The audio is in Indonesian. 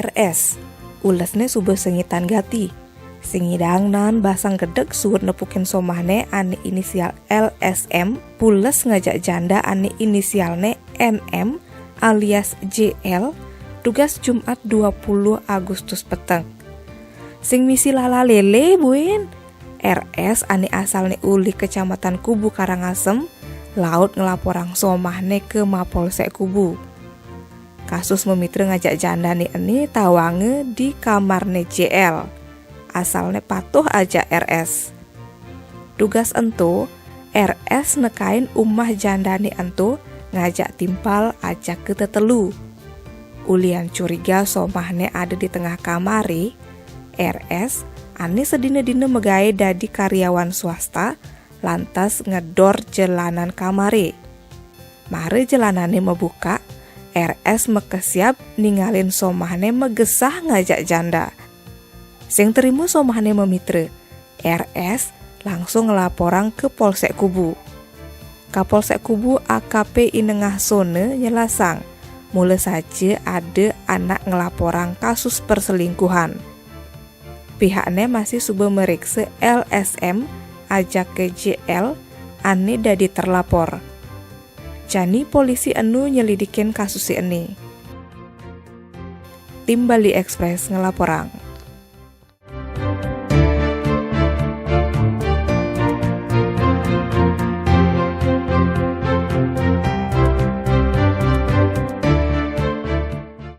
RS. Ulesne subeh sengitan gati. Singidang nan basang gedeg suut nepukin somahne ane inisial LSM pules ngajak janda ane inisialne NM alias JL tugas Jumat 20 Agustus peteng. Sing misi lala lele buin. RS ane asalne uli kecamatan Kubu Karangasem laut ngelaporang somahne ke Mapolsek Kubu. Kasus memitre ngajak janda ini tawange di kamarne JL. Asalnya patuh aja RS. Tugas ento RS nekain umah jandani ento ngajak timpal aja ke tetelu. Ulian curiga somahne ada di tengah kamari, RS ane sedina-dina megawe dadi karyawan swasta lantas ngedor jalanan kamari. Mare jalanane membuka, RS mekesiap ninggalin somahne megesah ngajak janda. Sing terima somahne memitre, RS langsung ngelaporang ke Polsek Kubu. Kapolsek Kubu AKP Inengah Sone nyelasang, mulai saja ada anak ngelaporang kasus perselingkuhan. Pihaknya masih sudah meriksa LSM ajak ke JL ane dadi terlapor. Jani polisi anu nyelidikin kasus ini. Tim Bali Express ngelaporang.